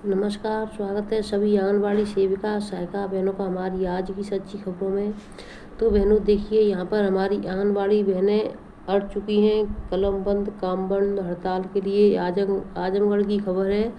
नमस्कार, स्वागत है सभी आंगनबाड़ी सेविका सहायिका बहनों का हमारी आज की सच्ची खबरों में। तो बहनों देखिए, यहाँ पर हमारी आंगनबाड़ी बहनें अड़ चुकी हैं कलम बंद काम बंद हड़ताल के लिए। आजमगढ़ की खबर है।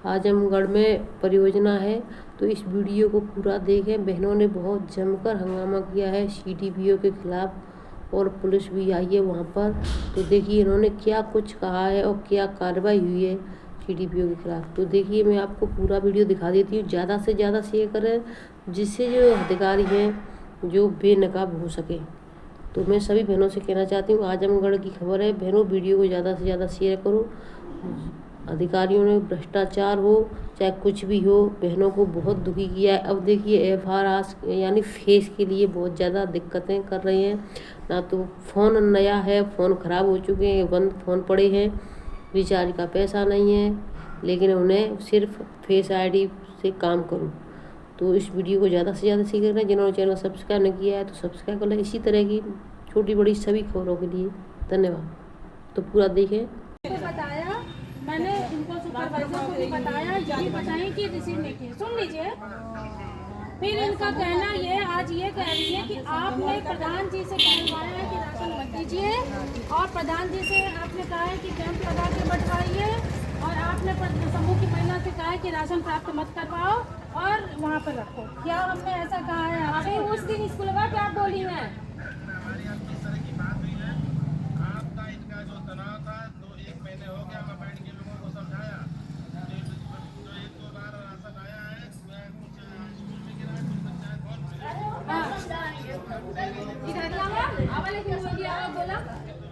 आजमगढ़ में परियोजना है, तो इस वीडियो को पूरा देखें। बहनों ने बहुत जमकर हंगामा किया है CDPO के खिलाफ और पुलिस भी आई है वहाँ पर। तो देखिए इन्होंने क्या कुछ कहा है और क्या कार्रवाई हुई है CDPO के खिलाफ। तो देखिए मैं आपको पूरा वीडियो दिखा देती हूँ। ज़्यादा से ज़्यादा शेयर करें जिससे जो अधिकारी हैं जो बेनकाब हो सके। तो मैं सभी बहनों से कहना चाहती हूँ, आजमगढ़ की खबर है बहनों, वीडियो को ज़्यादा से ज़्यादा शेयर करो। अधिकारियों ने भ्रष्टाचार हो चाहे कुछ भी हो, बहनों को बहुत दुखी किया है। अब देखिए FRS यानी फेस के लिए बहुत ज़्यादा दिक्कतें कर रहे हैं। ना तो फ़ोन नया है, फ़ोन ख़राब हो चुके हैं, बंद फ़ोन पड़े हैं, रिचार्ज का पैसा नहीं है, लेकिन उन्हें सिर्फ फेस ID से काम करो। तो इस वीडियो को ज़्यादा से ज़्यादा शेयर करें। जिन्होंने चैनल सब्सक्राइब नहीं किया है तो सब्सक्राइब कर लें इसी तरह की छोटी बड़ी सभी खबरों के लिए। धन्यवाद। तो पूरा देखें। बताया मैंने इनको सुपरवाइजर को भी बताया, ये भी बताएं कि रिसीव नहीं किए। सुन लीजिए, फिर इनका कहना ये आज ये कह रही है कि आपने प्रधान जी से कहलवाया है कि राशन मत दीजिए, और प्रधान जी से आपने कहा है कि कैंप लगा के बंटवाइए, और आपने समूह की महिला से कहा है कि राशन प्राप्त मत करवाओ और वहाँ पर रखो। क्या हमने ऐसा कहा है? अभी उस दिन स्कूल में क्या बोली है?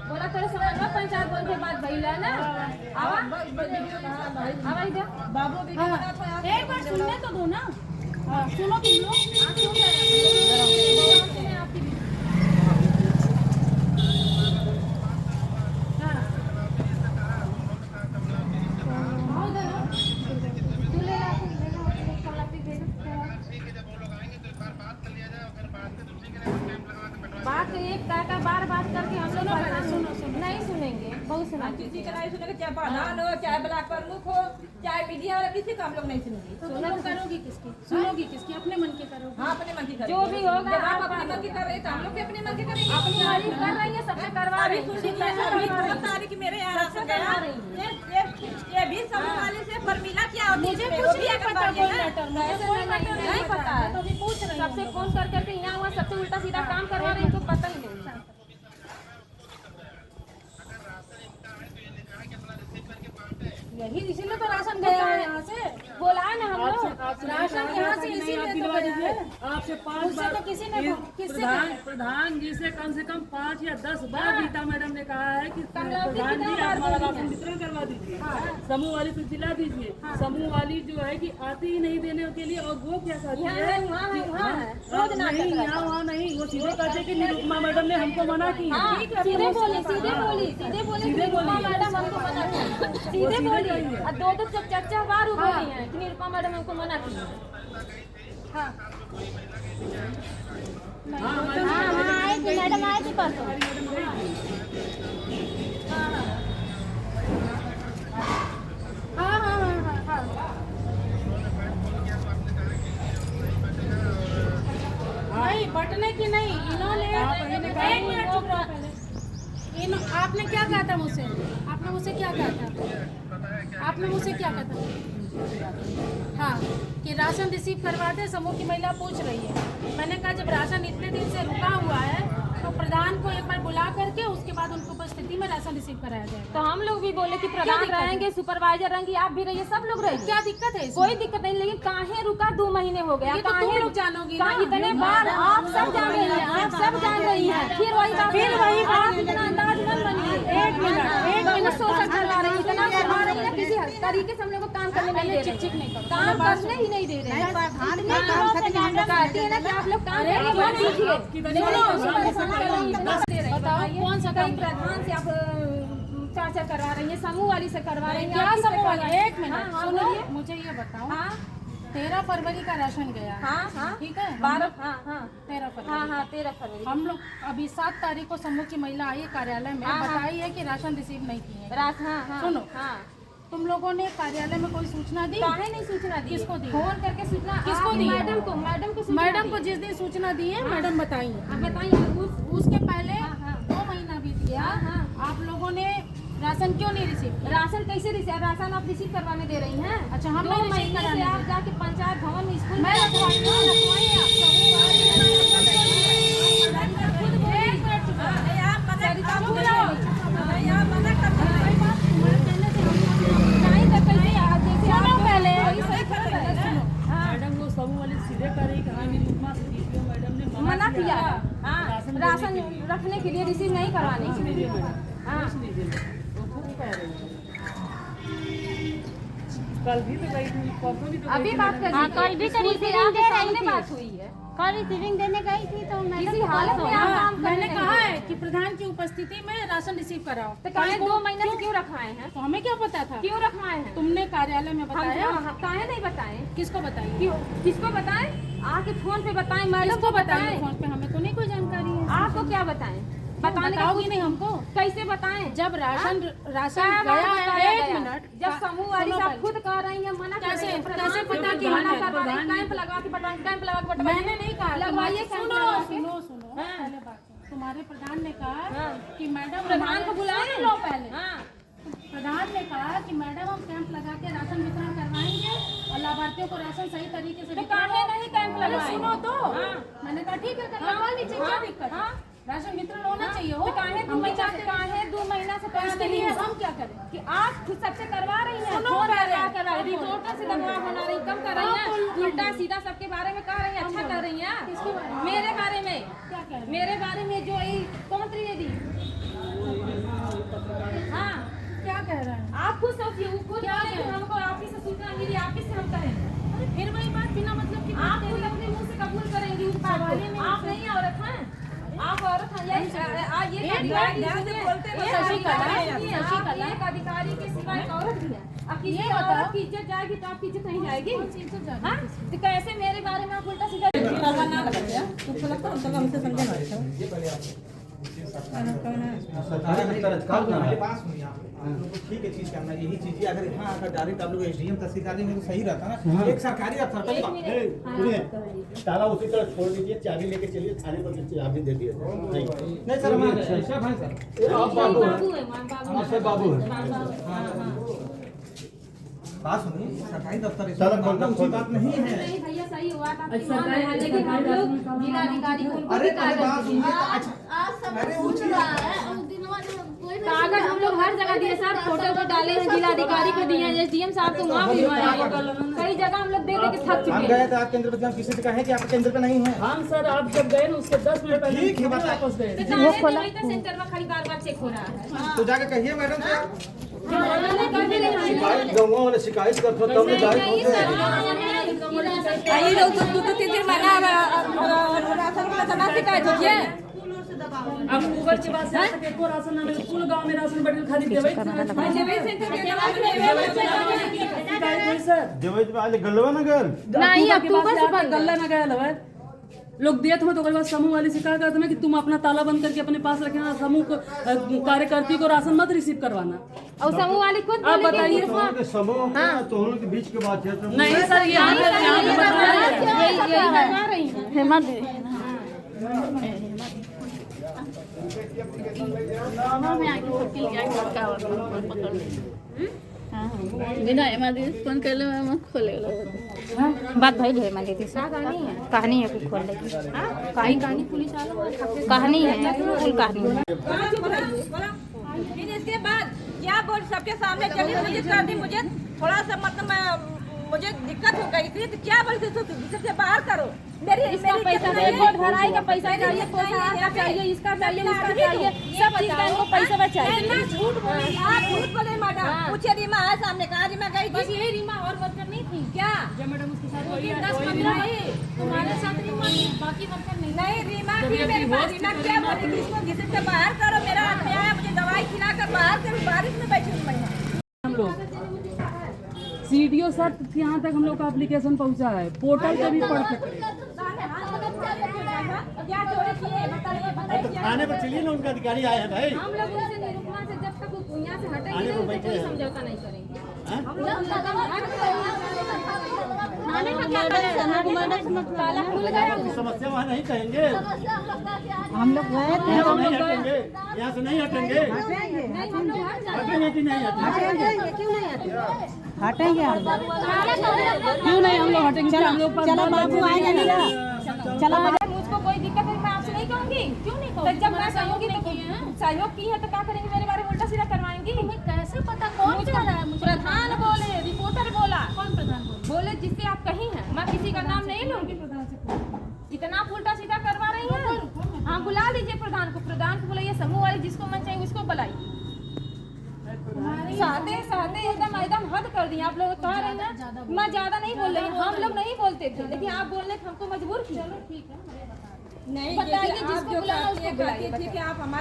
बोला थोड़ा समझ लो, पंचायत बोल के बात भइल है ना। बाबू एक बार सुनने तो दो ना। सुनो तुम लोग, सुन रहे हैं आपकी भी। बात एक का बार बात करके हम लोग सुनो नहीं सुनेंगे, बहुत सुना किसी का नहीं सुनेंगे, चाहे प्रधान हो चाहे ब्लॉक प्रमुख हो चाहे मीडिया हो, किसी का हम लोग नहीं सुनेंगे। तो तुम लोग करोगी किसकी? सुनोगी किसकी? अपने मन की करोगी। हाँ, अपने मन की करेंगे। जो भी होगा आप अपने मन की कर रहे हैं तो हम लोग भी अपने मन की करेंगे। अपनी तारीफ कर रही है, सबसे करवा रही है। तारीख मेरे यहाँ राशन गया, ये भी समूह वाले से फॉर्मूला क्या होती है? मुझे कुछ नहीं पता, नहीं पता है। तो भी पूछ रही सबसे फोन कर करके यहाँ हुआ, सबसे उल्टा सीधा काम करवा रही, तो पता ही नहीं। यही इसीलिए तो राशन गया है यहाँ से, बोला है ना हम लोग राशन यहाँ से इसीलिए तो गया है। आपसे 5 बार तो किसी ने प्रधान जी से कम 5 या 10 बार गीता मैडम ने कहा है कि प्रधान जी आप हमारा राशन वितरण करवा दीजिए, समूह वाली से दिला दीजिए। समूह वाली जो है कि आती ही नहीं देने के लिए, और वो क्या कहती है नहीं यहाँ वहाँ नहीं, वो सीधे कहते कि निरुपमा मैडम ने हमको मना की। सीधे बोली मैडम हमको मना की, सीधे बोली। और दो चाचा बार बोली है कि निरुपमा मैडम हमको मना की। हाँ आए थे मैडम, आए थे परसों। नहीं बटने की नहीं, इन्होंने एक मिनट चुप रहो पहले। आपने क्या कहा था मुझसे? आपने मुझसे क्या कहा था? आपने मुझसे क्या कहा था? हाँ, कि राशन रिसीव करवाते, समूह की महिला पूछ रही है। मैंने कहा जब राशन इतने दिन से रुका हुआ है तो प्रधान को एक बार बुला करके उसके बाद उनको उपस्थिति में राशन रिसीव कराया जाए। तो हम लोग भी बोले कि प्रधान रहेंगे, सुपरवाइजर रहेंगे, आप भी रहिए, सब लोग रहेंगे। क्या दिक्कत है? कोई दिक्कत नहीं, लेकिन काहे रुका 2 महीने हो गया? काहे लोग जानोगी? इतने बार आप सब जान रही हैं, आप सब जान रही हैं, फिर वही बात इतना अंदाज मत बनिए। एक मिनट सोच करवा रही, इतना करवा रही है, किसी तरीके से हम लोग को काम करने नहीं दे रहे, काम करने ही नहीं दे रहे हैं। कहती है ना कि आप लोग काम बताओ कौन सा प्रधान से आप चर्चा करवा रही है, समूह वाली से करवा रही है? क्या समूह वाली? एक मिनट सुनो, मुझे ये बताओ। 13 फरवरी का राशन गया। हाँ, ठीक है। 13 फरवरी। हम लोग अभी 7 तारीख को समूह की महिला आई कार्यालय में, बताई है कि राशन रिसीव नहीं किए। सुनो, तुम लोगों ने कार्यालय में कोई सूचना दी? काहे नहीं सूचना दी? किसको दी? फोन करके सूचना किसको दी? मैडम को सूचना मैडम दी। को जिस दिन सूचना दी है मैडम बताइए। अब बताइए उसके पहले हाँ। 2 महीना बीत गया। हाँ। आप लोगों ने राशन क्यों नहीं रिसीव किया? राशन कैसे राशन आप रिसीव करवाने दे रही हैं? अच्छा, हम 2 नहीं रिसीव महीने कराने से आप दे। जाके पंचायत भवन में स्कूल मैं रखवाई हूँ। मैडम वो समूह वाले सीधे करें कहा मेरी उपमा से DPO मैडम ने मना किया। हाँ, राशन रखने के लिए रिसीव नहीं करवाने के लिए। हाँ। कल भी तो गई थी, परसों भी तो अभी बात कर हाँ, कल भी तो रिसीविंग दे रही थी। बात हुई है। कल रिसीविंग देने गई थी तो मैडम किसी हालत में आप काम कर मैंने रहे कहा हैं। है कि प्रधान की उपस्थिति में राशन रिसीव कराओ। तो काहे 2 महीने से क्यों रखवाए हैं? तो हमें क्या पता था? क्यों रखवाए हैं? तुमने कार्यालय में बताया? हम काहे नहीं बताएं? किसको बताइए? क्यों? किसको बताएं? आके फोन पे बताएं, मैडम किसको को बताइए? बताएं। फोन पे हमें तो नहीं कोई जानकारी है। आपको क्या बताएं? बताने का बताओगी कुछ नहीं हमको? कैसे बताएं? जब राशन क्या गया बात है, बताया एक गया? मिनट। जब समूह वाली सुनो साहब पहले। खुद कह रही है मना कर कैसे- रही है, कैसे पता कि मना मना करवा रही, कैंप लगा के पटा कैंप लगा के पटवाइए। मैंने नहीं कहा। लगवाइए कैंप सुनो लगा के। सुनो सुनो हाँ। पहले बात सुनो। तुम्हारे प्रधान ने कहा हाँ। कि मैडम प्रधान हमारे- को बुलाएं। सुन लो पहले। हाँ। प्रधान ने कहा कि मैडम हम कैंप लगा के राशन वितरण करवाएंगे और लाभार्थियों को राशन सही तरीके से तो वितरण काहे नहीं कैंप अरे लगवाएं? सुनो तो। हाँ। मैंने कहा ठीक है हाँ। लगवा लीजिए, क्या हाँ। दिक्कत है? हाँ। राशन वितरण होना चाहिए हो। तो काहे 2 हम भी महीना से चाहते हैं। 2 महीना से तो इसके लिए हम क्या करें? कि आप खुद सबसे करवा रही हैं। सुनो फोन पहले। लगा कर रही हैं, रिपोर्टर से दबाव बना रही, कम कर रही हैं, उल्टा सीधा सबके बारे में कह रही हैं, अच्छा कर रही हैं। किसके बारे में? मेरे बारे में। क्या कह रहे हैं? मेरे बारे में जो ये कौन त्रिवेदी। हाँ, क्या कह रहे हैं? आप खुद सोचिए, वो खुद क्या बोले कि है? हमको ऑफिस से सूचना मिली, ऑफिस से हम कहें। अरे फिर वही बात बिना मतलब की आप खुद अपने मुंह से कबूल करेंगी उस बात सवाल ही को। नहीं आप नहीं औरत हैं, आप औरत हैं। ये अधिकारी ध्यान से बोलते तो शशिकला। अधिकारी के सिवा एक औरत भी है। अब किसी ये बताओ। औरत की इज्जत जाएगी तो आपकी इज्जत नहीं जाएगी। कौन सी इज्जत जाएगी? हाँ? तो कैसे मेरे बारे में आप उल्टा सीधा सरकारी दफ्तर अधिकार ना है पास हुई आप लोग ठीक है चीज करना यही चीजें अगर यहाँ आकर डायरेक्ट आप लोग एसडीएम तहसीलदार में तो सही रहता ना एक सरकारी अफसर का ताला उसी तरह छोड़ दीजिए, चाबी लेके चलिए थाने पर चाबी दे दिए। नहीं सर हमारे सब हैं सर आप बाबू हैं, बाबू है, बाबू आप सब बाबू हैं। पास हुई सरकारी दफ्तर है सारा मामला खोल उसी दो। बात नहीं है नहीं भैया सही हुआ था। सरकारी- लेकिन हम लोग जिलाधिकारी को उनको अरे भी पहले बात कागज सुनिए दिए। तो अच्छा आज सब अरे कुछ वो सुन चीज- रहा है और दिनवा जो कोई नहीं कागज सुन हम लोग हर जगह दिए सर, फोटो को डाले हैं, जिलाधिकारी को दिए हैं, एसडीएम साहब को वहाँ भी हुआ है। कई जगह हम लोग दे दे के थक हम चुके गए हैं। थे आप केंद्र पर हम किसी से कहें कि आप केंद्र पे नहीं है हम सर आप जब गए ना उसके 10 मिनट पहले ठीक है, हम बता- वापस गए। तो काहे से वहीं पे सेंटर में खाली बार-बार चेक हो रहा है। तो जाके कहिए मैडम से उन्होंने कर भी नहीं शिकायत गाँव वाले शिकायत करते तब नहीं, जाए नहीं होते। सर, आई लोग तो 3 महीना राशन का समा शिकायत होती है। अक्टूबर के बाद से आज तक एको राशन ना मिले, कुल गांव में राशन बटन खरीद देवे शिकायत हुई सर। देवे आज गलवा नगर नहीं, अक्टूबर अक्टूबर से से गल्ला ना गया लवे लोग देते हो तो कई बार समूह वाले से कहा करते हैं कि तुम अपना ताला बंद करके अपने पास रखना, समूह को कार्यकर्ती को राशन मत रिसीव करवाना। और समूह वाली खुद आप बोले कि बताइए। ये के समूह में तो उन के बीच के बात है तो नहीं सर यहाँ पे बता रहे हैं। यही करवा रही हैं। हेमा दीदी में आके फुटकी लिया का पकड़ बिना हेमा दीदी फोन कर ले मैं खोले बात भाई हेमा दीदी से कहानी है कुछ खोल लेगी कहानी पुलिस वालों कहानी है फुल कहानी है। फिर इसके बाद क्या बोल सबके सामने चली मुझे कर दी, मुझे थोड़ा सा मतलब मुझे दिक्कत हो गई थी तो क्या बोलते तो से बाहर करो। मेरी इसका पैसा भराई का पैसा चाहिए, का चाहिए, इसका चाहिए, उसका चाहिए, सब चीज का इनको पैसा चाहिए। झूठ बोले आप, झूठ बोले मैडम। पूछे रीमा है सामने, कहा रीमा गई थी। बस यही रीमा और वर्कर नहीं थी क्या? जब मैडम उसके साथ वही 10-15 तुम्हारे साथ रीमा बाकी वर्कर नहीं रीमा थी मेरे पास। रीमा क्या बोली कि इसको किसी से बाहर करो, मेरा आदमी आया मुझे दवाई खिलाकर बाहर कर, बारिश में बैठी हूँ मैं। हम लोग सीडीओ सर यहाँ तक हम लोग का एप्लीकेशन पहुँचा है, पोर्टल पे भी पढ़ सकते हैं। क्या चोरी किए बताइए। थाने पर चलिए ना, उनका अधिकारी आए हैं भाई। हम लोग उनसे निरूपमा से जब तक यहाँ से हटेंगे नहीं तो कोई समझौता नहीं करेंगे। ताला खुल गया। समस्या वहाँ नहीं कहेंगे, हम लोग गए थे, यहाँ से नहीं हटेंगे, यहाँ से नहीं हटेंगे, हटेंगे कि नहीं हटेंगे? क्यों नहीं हटेंगे? हटेंगे हम लोग। क्यों नहीं हम लोग हटेंगे? हम लोग पर चलो बाबू आएगा नहीं ना, चलो अगर मुझको कोई दिक्कत है मैं आपसे नहीं कहूँगी। क्यों नहीं कहूँगी? जब मैं सहयोगी तो सहयोग की है तो क्या करेंगे? मेरे बारे में उल्टा सीधा करवाएंगी। कैसे पता कौन कह रहा है मुझे? प्रधान बोले, रिपोर्टर बोला, कौन प्रधान बोले जिससे आप कही हैं, मैं किसी का नाम नहीं लूंगी। इतना आप उल्टा सीधा करवा रही हैं। हाँ, बुला लीजिए प्रधान को। प्रधान को बुलाइए, समूह वाले जिसको मन चाहिए उसको बुलाइए। सहते सहते एकदम हद कर दिए आप लोग। कह रहे हैं ना, मैं ज्यादा नहीं बोल रही, हम लोग नहीं बोलते थे, लेकिन आप बोलने हमको मजबूर किया। ठीक है नहीं बताइए, जिसको बुलाना उसको बुलाइए। ठीक है, आप हमारे